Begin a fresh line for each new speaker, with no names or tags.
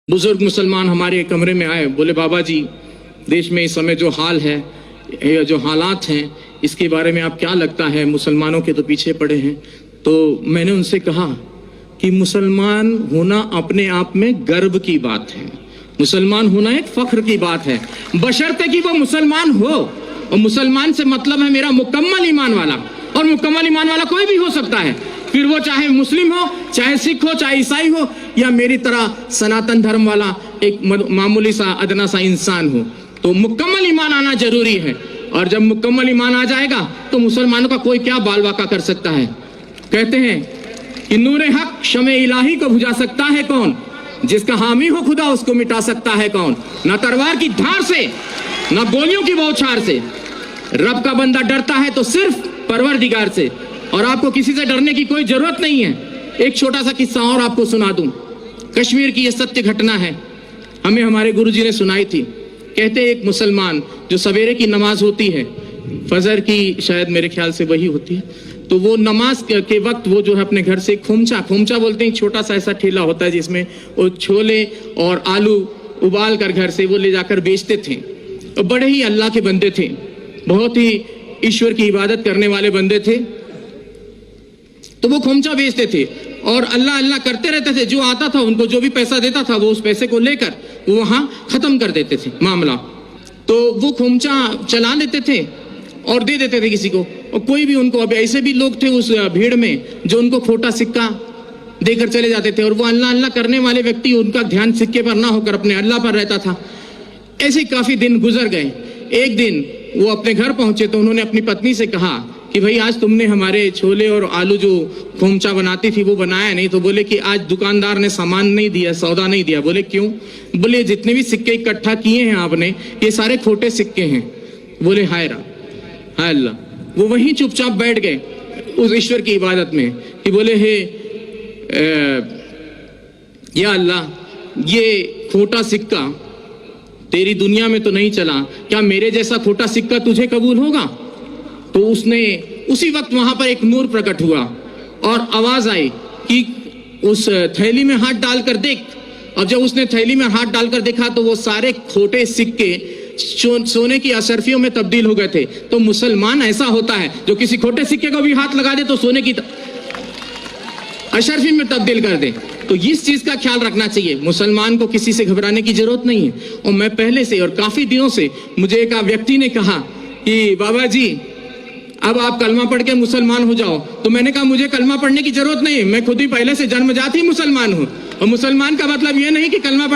बुजुर्ग मुसलमान हमारे कमरे में आए, बोले बाबा जी देश में इस समय जो हाल है, जो हालात हैं, इसके बारे में आप क्या लगता है, मुसलमानों के तो पीछे पड़े हैं। तो मैंने उनसे कहा कि मुसलमान होना अपने आप में गर्व की बात है, मुसलमान होना एक फख्र की बात है, बशर्ते कि वो मुसलमान हो। और मुसलमान से मतलब है मेरा मुकम्मल ईमान वाला, और मुकम्मल ईमान वाला कोई भी हो सकता है, फिर वो चाहे मुस्लिम हो, चाहे सिख हो, चाहे ईसाई हो, या मेरी तरह सनातन धर्म वाला एक मामूली सा अदना सा इंसान हो। तो मुकम्मल ईमान आना जरूरी है, और जब मुकम्मल ईमान आ जाएगा तो मुसलमानों का कोई क्या बाल वाका कर सकता है। कहते हैं कि नूरे हक शमे इलाही को बुझा सकता है कौन, जिसका हामी हो खुदा उसको मिटा सकता है कौन। न तलवार की धार से, न गोलियों की बौछार से, रब का बंदा डरता है तो सिर्फ परवरदिगार से, और आपको किसी से डरने की कोई जरूरत नहीं है। एक छोटा सा किस्सा और आपको सुना दूं, कश्मीर की यह सत्य घटना है, हमें हमारे गुरुजी ने सुनाई थी। कहते एक मुसलमान जो सवेरे की नमाज होती है, फजर की शायद मेरे ख्याल से वही होती है, तो वो नमाज के वक्त वो जो है अपने घर से खोमचा बोलते हैं, छोटा सा ऐसा ठेला होता है जिसमें वो छोले और आलू उबाल कर घर से वो ले जाकर बेचते थे। तो बड़े ही अल्लाह के बंदे थे, बहुत ही ईश्वर की इबादत करने वाले बंदे थे। तो वो खोमचा बेचते थे और अल्लाह अल्लाह करते रहते थे। जो आता था उनको जो भी पैसा देता था वो उस पैसे को लेकर वो वहां खत्म कर देते थे मामला। तो वो खोमचा चला लेते थे और दे देते थे किसी को, और कोई भी उनको, अब ऐसे भी लोग थे उस भीड़ में जो उनको खोटा सिक्का देकर चले जाते थे, और वो अल्लाह अल्लाह करने वाले व्यक्ति, उनका ध्यान सिक्के पर ना होकर अपने अल्लाह पर रहता था। ऐसे काफी दिन गुजर गए। एक दिन वो अपने घर पहुंचे तो उन्होंने अपनी पत्नी से कहा कि भाई आज तुमने हमारे छोले और आलू जो खोमचा बनाती थी वो बनाया नहीं। तो बोले कि आज दुकानदार ने सामान नहीं दिया, सौदा नहीं दिया। बोले क्यों? बोले जितने भी सिक्के इकट्ठा किए हैं आपने ये सारे खोटे सिक्के हैं। बोले हाय अल्लाह। वो वहीं चुपचाप बैठ गए उस ईश्वर की इबादत में कि बोले हे या अल्लाह, ये खोटा सिक्का तेरी दुनिया में तो नहीं चला, क्या मेरे जैसा खोटा सिक्का तुझे कबूल होगा? तो उसने उसी वक्त वहां पर एक नूर प्रकट हुआ और आवाज आई कि उस थैली में हाथ डालकर देख। और जब उसने थैली में हाथ डालकर देखा तो वो सारे खोटे सिक्के सोने की अशर्फियों में तब्दील हो गए थे। तो मुसलमान ऐसा होता है जो किसी खोटे सिक्के को भी हाथ लगा दे तो सोने की अशर्फी में तब्दील कर दे। तो इस चीज का ख्याल रखना चाहिए, मुसलमान को किसी से घबराने की जरूरत नहीं है। और मैं पहले से और काफी दिनों से, मुझे एक व्यक्ति ने कहा कि बाबा जी अब आप कलमा पढ़ के मुसलमान हो जाओ। तो मैंने कहा मुझे कलमा पढ़ने की जरूरत नहीं, मैं खुद ही पहले से जन्मजात ही मुसलमान हूँ। और मुसलमान का मतलब ये नहीं कि कलमा